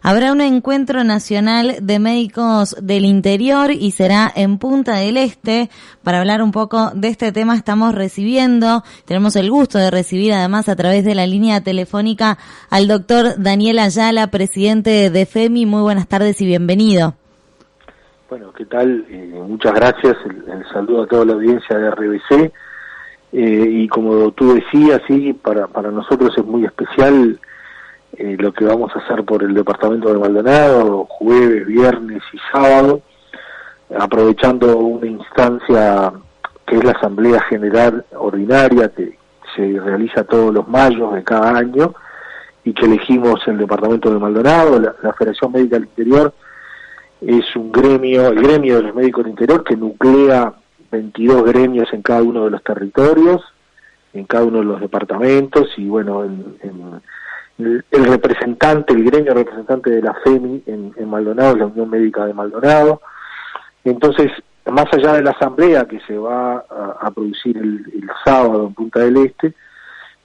habrá un encuentro nacional de médicos del interior y será en Punta del Este. Para hablar un poco de este tema tenemos el gusto de recibir además a través de la línea telefónica al doctor Daniel Ayala, presidente de FEMI. Muy buenas tardes y bienvenido. Bueno, ¿qué tal? Muchas gracias, el saludo a toda la audiencia de RBC. Y como tú decías, sí, para nosotros es muy especial lo que vamos a hacer por el departamento de Maldonado, jueves, viernes y sábado, aprovechando una instancia que es la Asamblea General Ordinaria, que se realiza todos los mayos de cada año, y que elegimos el departamento de Maldonado. La Federación Médica del Interior es el gremio de los médicos del interior, que nuclea 22 gremios en cada uno de los territorios, en cada uno de los departamentos, y bueno, el gremio representante de la FEMI en Maldonado es la Unión Médica de Maldonado. Entonces, más allá de la asamblea que se va a producir el sábado en Punta del Este,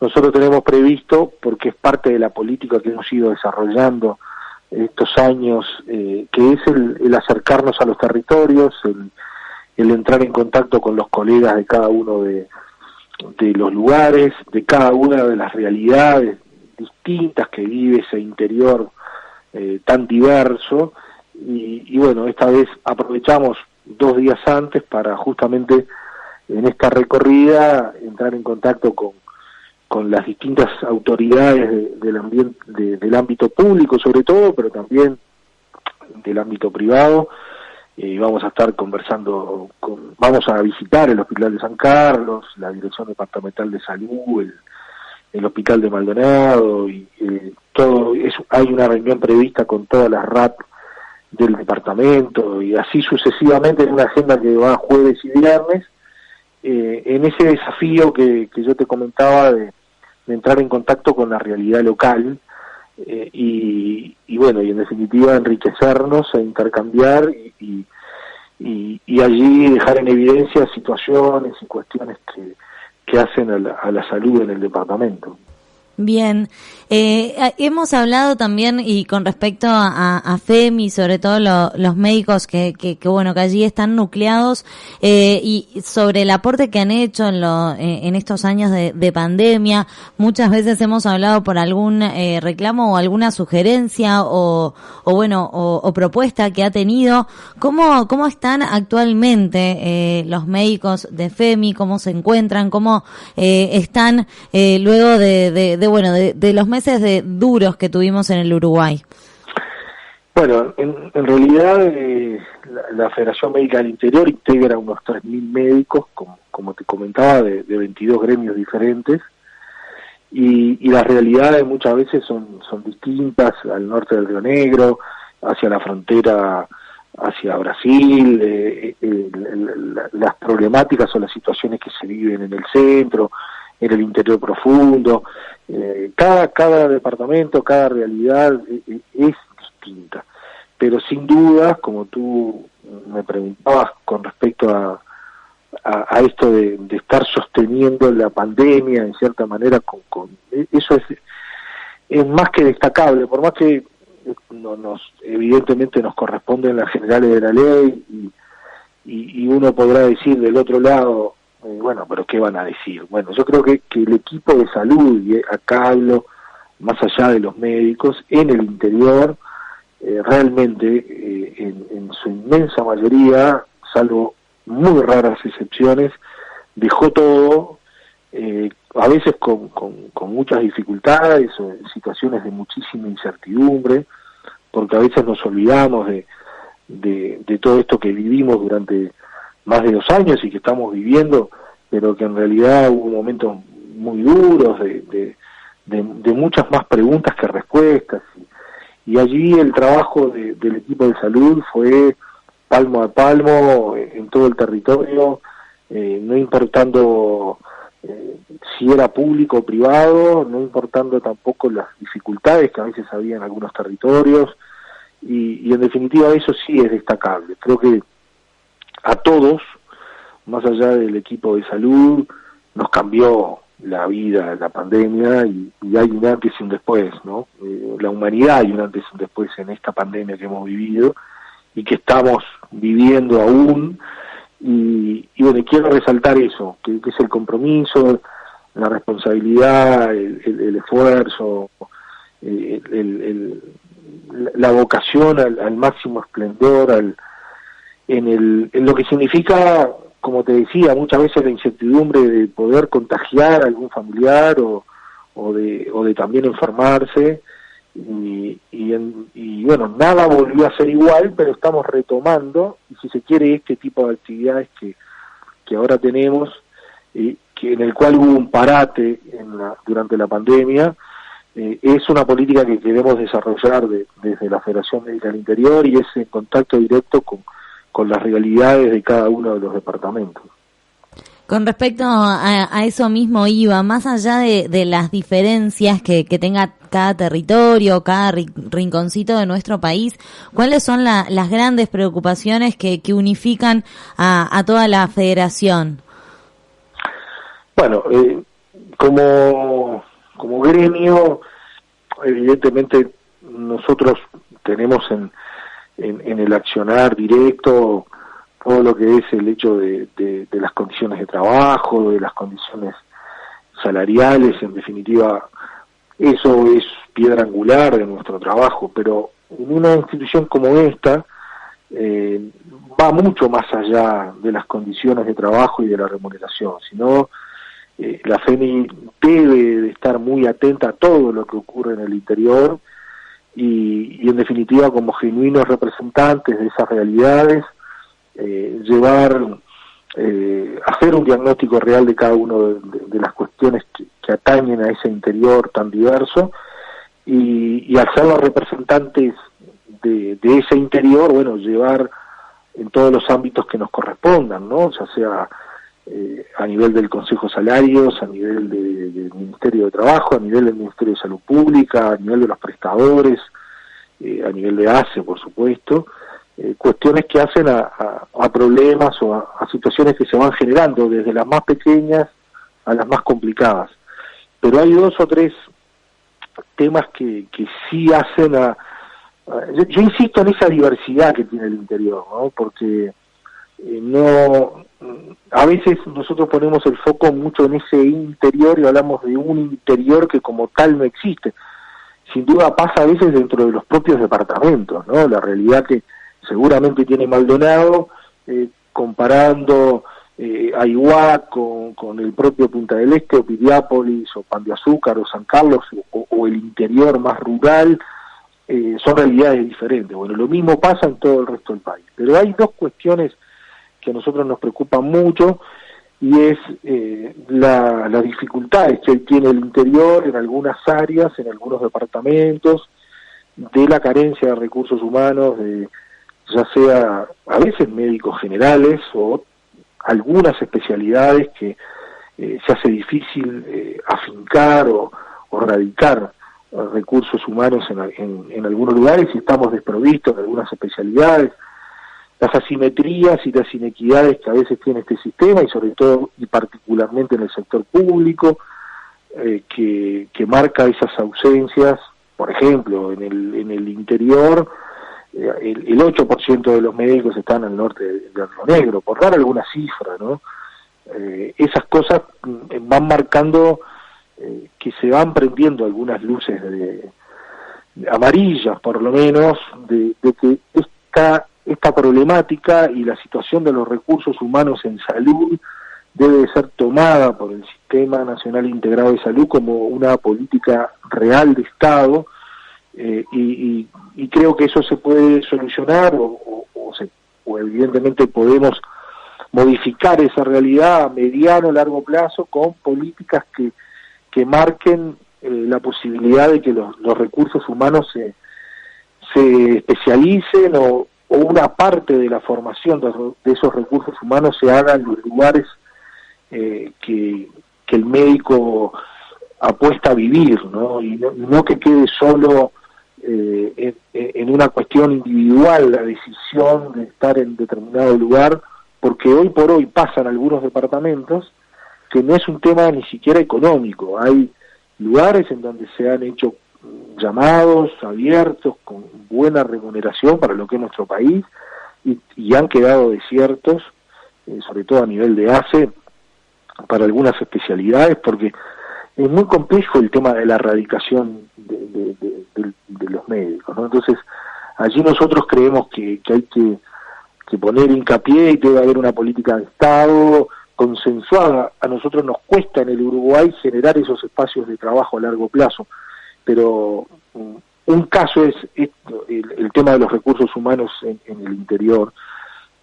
nosotros tenemos previsto, porque es parte de la política que hemos ido desarrollando estos años, que es el acercarnos a los territorios, el entrar en contacto con los colegas de cada uno de los lugares, de cada una de las realidades distintas que vive ese interior tan diverso, y bueno, esta vez aprovechamos 2 días antes para justamente en esta recorrida entrar en contacto con las distintas autoridades del ámbito público sobre todo, pero también del ámbito privado. Vamos a estar conversando vamos a visitar el Hospital de San Carlos, la Dirección Departamental de Salud, el Hospital de Maldonado, y todo eso. Hay una reunión prevista con todas las RAP del departamento, y así sucesivamente, en una agenda que va jueves y viernes, en ese desafío que yo te comentaba de entrar en contacto con la realidad local, y bueno, y en definitiva enriquecernos e intercambiar y allí dejar en evidencia situaciones y cuestiones que hacen a la salud en el departamento. Bien, hemos hablado también, y con respecto a FEMI, sobre todo los médicos que bueno, que allí están nucleados, y sobre el aporte que han hecho en estos años de pandemia. Muchas veces hemos hablado por algún reclamo o alguna sugerencia o propuesta que ha tenido. ¿Cómo están actualmente los médicos de FEMI? ¿Cómo se encuentran? ¿Cómo están luego de los meses duros que tuvimos en el Uruguay? Bueno, en realidad la Federación Médica del Interior integra unos 3.000 médicos, como te comentaba, de 22 gremios diferentes, y las realidades muchas veces son distintas. Al norte del Río Negro, hacia la frontera, hacia Brasil, las problemáticas o las situaciones que se viven en el centro, en el interior profundo. Cada departamento, cada realidad es distinta, pero sin duda, como tú me preguntabas con respecto a esto de estar sosteniendo la pandemia en cierta manera, eso es más que destacable, por más que evidentemente nos corresponden las generales de la ley, y uno podrá decir del otro lado, bueno, pero ¿qué van a decir? Bueno, yo creo que el equipo de salud, y acá hablo más allá de los médicos, en el interior, realmente, en su inmensa mayoría, salvo muy raras excepciones, dejó todo, a veces con muchas dificultades, o en situaciones de muchísima incertidumbre, porque a veces nos olvidamos de todo esto que vivimos durante más de 2 años y que estamos viviendo, pero que en realidad hubo momentos muy duros, de muchas más preguntas que respuestas, y allí el trabajo del equipo de salud fue palmo a palmo en todo el territorio, no importando si era público o privado, no importando tampoco las dificultades que a veces había en algunos territorios, y en definitiva eso sí es destacable. Creo que a todos, más allá del equipo de salud, nos cambió la vida, la pandemia, y hay un antes y un después, ¿no? La humanidad hay un antes y un después en esta pandemia que hemos vivido y que estamos viviendo aún, y bueno, quiero resaltar eso, que es el compromiso, la responsabilidad, el esfuerzo, la vocación al máximo esplendor, en lo que significa, como te decía, muchas veces la incertidumbre de poder contagiar a algún familiar o de también enfermarse, y bueno, nada volvió a ser igual, pero estamos retomando, y si se quiere, este tipo de actividades que ahora tenemos, que en el cual hubo un parate durante la pandemia. Es una política que queremos desarrollar desde la Federación Médica del Interior, y es en contacto directo con las realidades de cada uno de los departamentos. Con respecto a eso mismo, Iva, más allá de las diferencias que tenga cada territorio, cada rinconcito de nuestro país, ¿cuáles son las grandes preocupaciones que unifican a toda la federación? Bueno, como gremio, evidentemente nosotros tenemos en el accionar directo todo lo que es el hecho de las condiciones de trabajo, de las condiciones salariales. En definitiva, eso es piedra angular de nuestro trabajo, pero en una institución como esta va mucho más allá de las condiciones de trabajo y de la remuneración, sino la FEMI debe de estar muy atenta a todo lo que ocurre en el interior, y en definitiva, como genuinos representantes de esas realidades, hacer un diagnóstico real de cada una de las cuestiones que atañen a ese interior tan diverso, y al ser los representantes de ese interior, bueno, llevar en todos los ámbitos que nos correspondan, ¿no? Ya sea a nivel del Consejo de Salarios, a nivel del Ministerio de Trabajo, a nivel del Ministerio de Salud Pública, a nivel de los prestadores, a nivel de ACE, por supuesto, cuestiones que hacen a problemas o a situaciones que se van generando, desde las más pequeñas a las más complicadas. Pero hay 2 o 3 temas que sí hacen yo insisto en esa diversidad que tiene el interior, ¿no? Porque a veces nosotros ponemos el foco mucho en ese interior y hablamos de un interior que como tal no existe. Sin duda pasa a veces dentro de los propios departamentos, ¿no? La realidad que seguramente tiene Maldonado, comparando a Iguac con el propio Punta del Este, o Piriápolis, o Pan de Azúcar, o San Carlos, o el interior más rural, son realidades diferentes. Bueno, lo mismo pasa en todo el resto del país. Pero hay 2 cuestiones que a nosotros nos preocupan mucho, y es las dificultades que tiene el interior en algunas áreas, en algunos departamentos, de la carencia de recursos humanos, ya sea a veces médicos generales o algunas especialidades que se hace difícil afincar o radicar recursos humanos en algunos lugares, y estamos desprovistos de algunas especialidades. Las asimetrías y las inequidades que a veces tiene este sistema, y sobre todo y particularmente en el sector público, que marca esas ausencias. Por ejemplo, en el interior, el 8% de los médicos están al norte de Río Negro, por dar alguna cifra, ¿no? Esas cosas van marcando que se van prendiendo algunas luces amarillas, por lo menos, de que esta problemática y la situación de los recursos humanos en salud debe ser tomada por el Sistema Nacional Integrado de Salud como una política real de Estado, y creo que eso se puede solucionar o evidentemente podemos modificar esa realidad a mediano o largo plazo con políticas que marquen la posibilidad de que los recursos humanos se especialicen, o una parte de la formación de esos recursos humanos se haga en los lugares que el médico apuesta a vivir, ¿no? Y no que quede solo en una cuestión individual la decisión de estar en determinado lugar, porque hoy por hoy pasan algunos departamentos que no es un tema ni siquiera económico. Hay lugares en donde se han hecho llamados abiertos con buena remuneración para lo que es nuestro país y han quedado desiertos, sobre todo a nivel de ACE, para algunas especialidades, porque es muy complejo el tema de la erradicación de los médicos, ¿no? Entonces, allí nosotros creemos que hay que poner hincapié y debe haber una política de Estado consensuada. A nosotros nos cuesta en el Uruguay generar esos espacios de trabajo a largo plazo, pero un caso es el tema de los recursos humanos en el interior.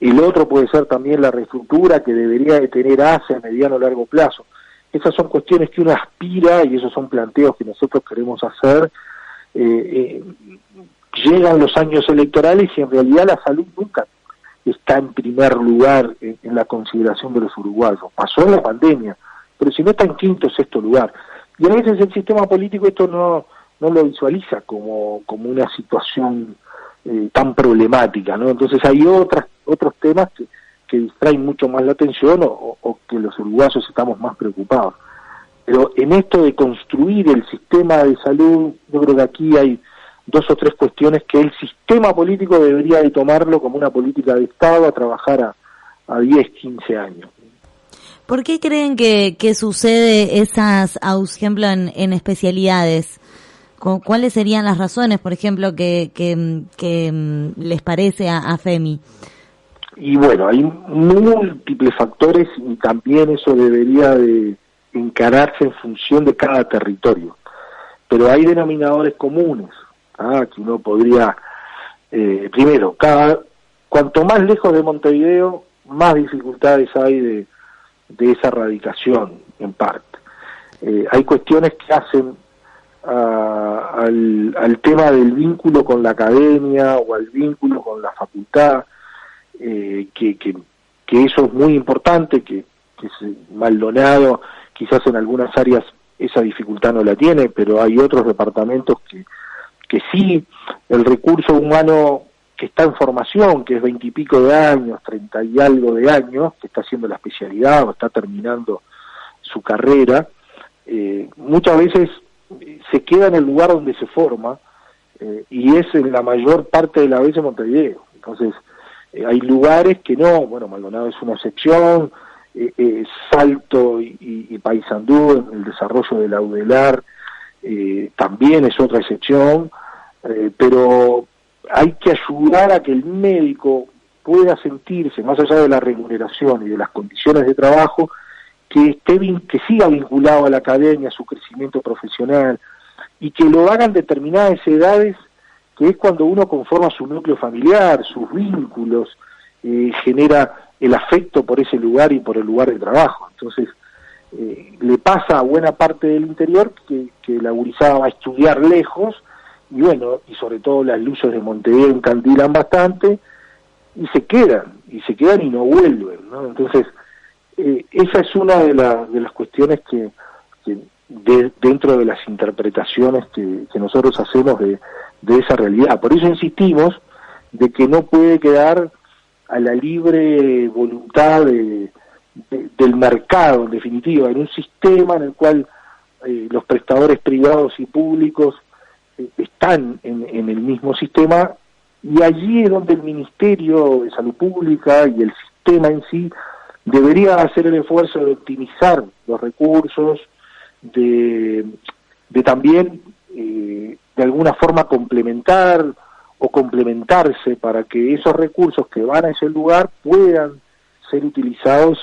El otro puede ser también la reestructura que debería de tener ACE a mediano o largo plazo. Esas son cuestiones que uno aspira y esos son planteos que nosotros queremos hacer. Llegan los años electorales y en realidad la salud nunca está en primer lugar en la consideración de los uruguayos. Pasó en la pandemia, pero si no está en quinto o sexto lugar. Y a veces el sistema político esto no lo visualiza como una situación tan problemática, ¿no? Entonces hay otros temas que distraen mucho más la atención o que los uruguayos estamos más preocupados. Pero en esto de construir el sistema de salud, yo creo que aquí hay 2 o 3 cuestiones que el sistema político debería de tomarlo como una política de Estado a trabajar a 10, 15 años. ¿Por qué creen que sucede esas, por ejemplo, en especialidades? ¿Cuáles serían las razones, por ejemplo, que les parece a FEMI? Y bueno, hay múltiples factores y también eso debería de encararse en función de cada territorio. Pero hay denominadores comunes, que uno podría, primero, cuanto más lejos de Montevideo, más dificultades hay de esa radicación, en parte. Hay cuestiones que hacen al tema del vínculo con la academia o al vínculo con la facultad, que eso es muy importante, que Maldonado quizás en algunas áreas esa dificultad no la tiene, pero hay otros departamentos que sí. El recurso humano que está en formación, que es 20 y pico de años, 30 y algo de años, que está haciendo la especialidad o está terminando su carrera, muchas veces se queda en el lugar donde se forma, y es en la mayor parte de la vez en Montevideo. Entonces, hay lugares que no, bueno, Maldonado es una excepción, Salto y Paysandú en el desarrollo de la UDELAR también es otra excepción, pero hay que ayudar a que el médico pueda sentirse, más allá de la remuneración y de las condiciones de trabajo, que siga vinculado a la academia, a su crecimiento profesional, y que lo hagan determinadas edades, que es cuando uno conforma su núcleo familiar, sus vínculos, genera el afecto por ese lugar y por el lugar de trabajo. Entonces, le pasa a buena parte del interior que la gurizada va a estudiar lejos, y bueno, y sobre todo las luces de Montevideo encandilan bastante, y se quedan y no vuelven, ¿no? Entonces, esa es una de las cuestiones que dentro de las interpretaciones que nosotros hacemos de esa realidad. Por eso insistimos de que no puede quedar a la libre voluntad del mercado, en definitiva, en un sistema en el cual los prestadores privados y públicos están en el mismo sistema, y allí es donde el Ministerio de Salud Pública y el sistema en sí debería hacer el esfuerzo de optimizar los recursos, de también de alguna forma complementar o complementarse para que esos recursos que van a ese lugar puedan ser utilizados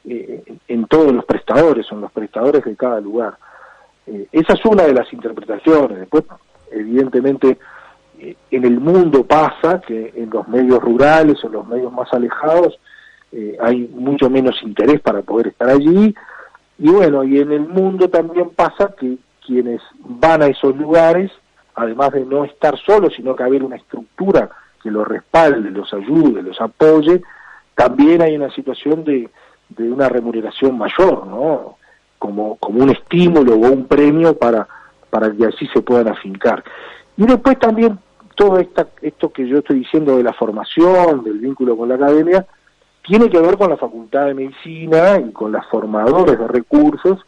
en todos los prestadores, o en los prestadores de cada lugar. Esa es una de las interpretaciones. Después, evidentemente, en el mundo pasa que en los medios rurales o en los medios más alejados hay mucho menos interés para poder estar allí, y bueno, y en el mundo también pasa que quienes van a esos lugares, además de no estar solos, sino que haber una estructura que los respalde, los ayude, los apoye, también hay una situación de una remuneración mayor, ¿no? Como un estímulo o un premio para que así se puedan afincar. Y después también todo esto que yo estoy diciendo de la formación, del vínculo con la academia, tiene que ver con la Facultad de Medicina y con los formadores de recursos,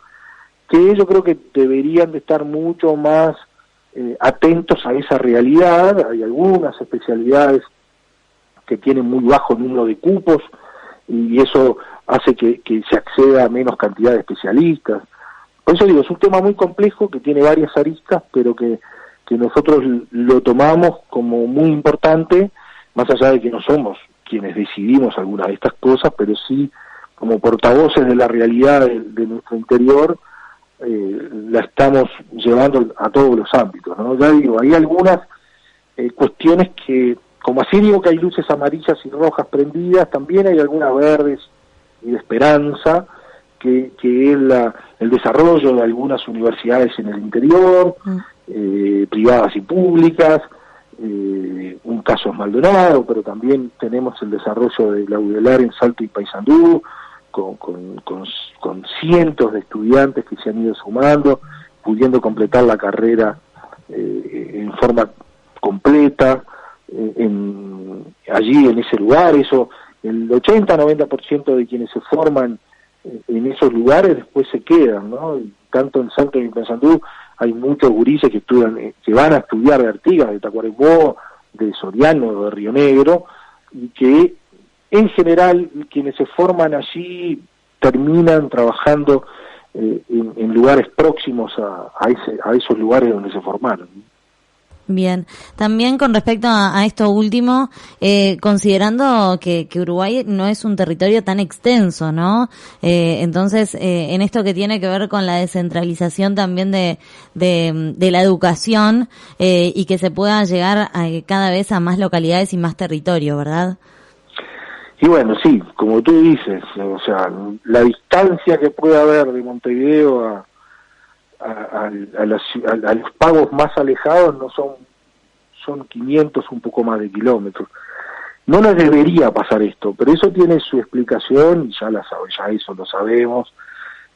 que yo creo que deberían de estar mucho más atentos a esa realidad. Hay algunas especialidades que tienen muy bajo número de cupos y eso hace que se acceda a menos cantidad de especialistas. Por eso digo, es un tema muy complejo que tiene varias aristas, pero que nosotros lo tomamos como muy importante, más allá de que no somos quienes decidimos algunas de estas cosas, pero sí como portavoces de la realidad de nuestro interior, la estamos llevando a todos los ámbitos, ¿no? Ya digo, hay algunas cuestiones que, como así digo que hay luces amarillas y rojas prendidas, también hay algunas verdes y de esperanza, que es el desarrollo de algunas universidades en el interior, privadas y públicas. Un caso es Maldonado, pero también tenemos el desarrollo de la UDELAR en Salto y Paysandú, con cientos de estudiantes que se han ido sumando, pudiendo completar la carrera en forma completa, allí en ese lugar. Eso, el 80-90% de quienes se forman en esos lugares después se quedan, ¿no? Y tanto en Salto y en Paysandú hay muchos gurises que estudian, que van a estudiar de Artigas, de Tacuarembó, de Soriano, de Río Negro, y que en general quienes se forman allí terminan trabajando en lugares próximos a esos lugares donde se formaron. Bien, también con respecto a esto último, considerando que Uruguay no es un territorio tan extenso, ¿no? Entonces, en esto que tiene que ver con la descentralización también de la educación, y que se pueda llegar cada vez a más localidades y más territorio, ¿verdad? Y bueno, sí, como tú dices, o sea, la distancia que puede haber de Montevideo a los pagos más alejados no son 500, un poco más de kilómetros. No nos debería pasar esto, pero eso tiene su explicación, y ya eso lo sabemos,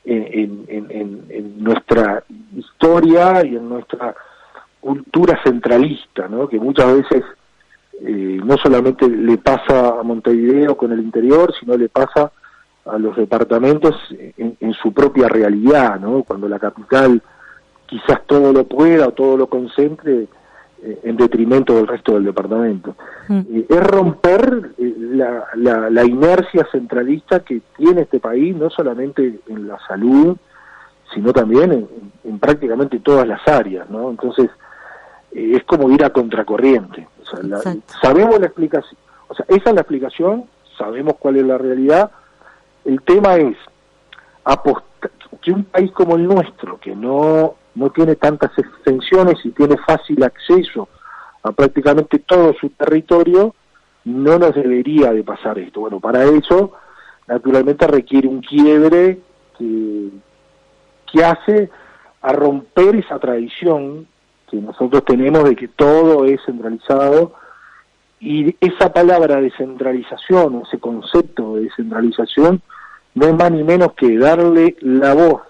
en nuestra historia y en nuestra cultura centralista, ¿no? Que muchas veces no solamente le pasa a Montevideo con el interior, sino le pasa a los departamentos en su propia realidad, ¿no? Cuando la capital quizás todo lo pueda o todo lo concentre en detrimento del resto del departamento. Es romper la inercia centralista que tiene este país, no solamente en la salud, sino también en prácticamente todas las áreas, ¿no? Entonces, es como ir a contracorriente. O sea, sabemos la explicación, o sea, esa es la explicación, sabemos cuál es la realidad. El tema es que un país como el nuestro, que no tiene tantas extensiones y tiene fácil acceso a prácticamente todo su territorio, no nos debería de pasar esto. Bueno, para eso, naturalmente requiere un quiebre que hace a romper esa tradición que nosotros tenemos de que todo es centralizado, y esa palabra descentralización, ese concepto de descentralización, no es más ni menos que darle la voz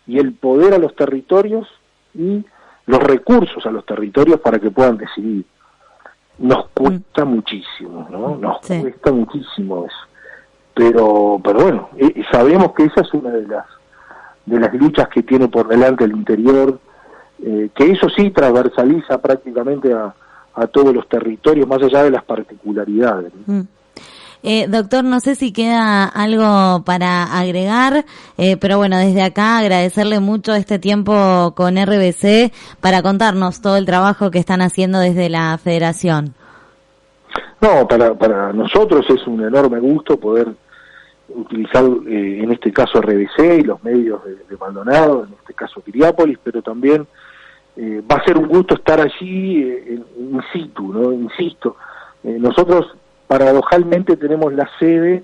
y el poder a los territorios y los recursos a los territorios para que puedan decidir. Nos cuesta muchísimo, ¿no? Nos cuesta muchísimo eso. Pero bueno, sabemos que esa es una de las luchas que tiene por delante el interior, que eso sí transversaliza prácticamente a todos los territorios, más allá de las particularidades, ¿no? Doctor, no sé si queda algo para agregar, pero bueno, desde acá agradecerle mucho este tiempo con RBC para contarnos todo el trabajo que están haciendo desde la Federación. No, para nosotros es un enorme gusto poder utilizar en este caso RBC y los medios de Maldonado, en este caso Piriápolis, pero también va a ser un gusto estar allí in situ, ¿no? Insisto, nosotros paradojalmente tenemos la sede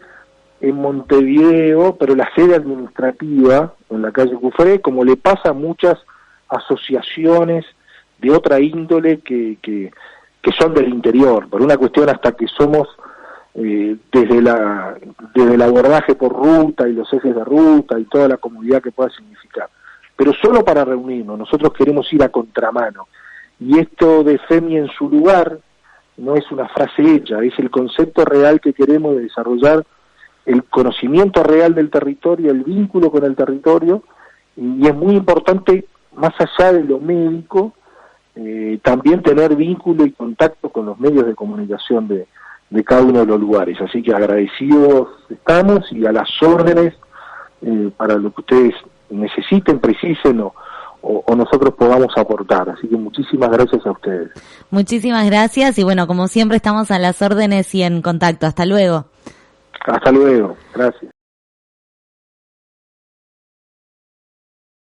en Montevideo, pero la sede administrativa en la calle Cufré, como le pasa a muchas asociaciones de otra índole que son del interior, por una cuestión hasta que somos desde el abordaje por ruta y los ejes de ruta y toda la comunidad que pueda significar, pero solo para reunirnos. Nosotros queremos ir a contramano, y esto de FEMI en su lugar no es una frase hecha, es el concepto real que queremos desarrollar el conocimiento real del territorio, el vínculo con el territorio, y es muy importante, más allá de lo médico, también tener vínculo y contacto con los medios de comunicación de cada uno de los lugares. Así que agradecidos estamos y a las órdenes para lo que ustedes necesiten, precisen o nosotros podamos aportar. Así que muchísimas gracias a ustedes. Muchísimas gracias y bueno, como siempre estamos a las órdenes y en contacto. Hasta luego. Hasta luego. Gracias.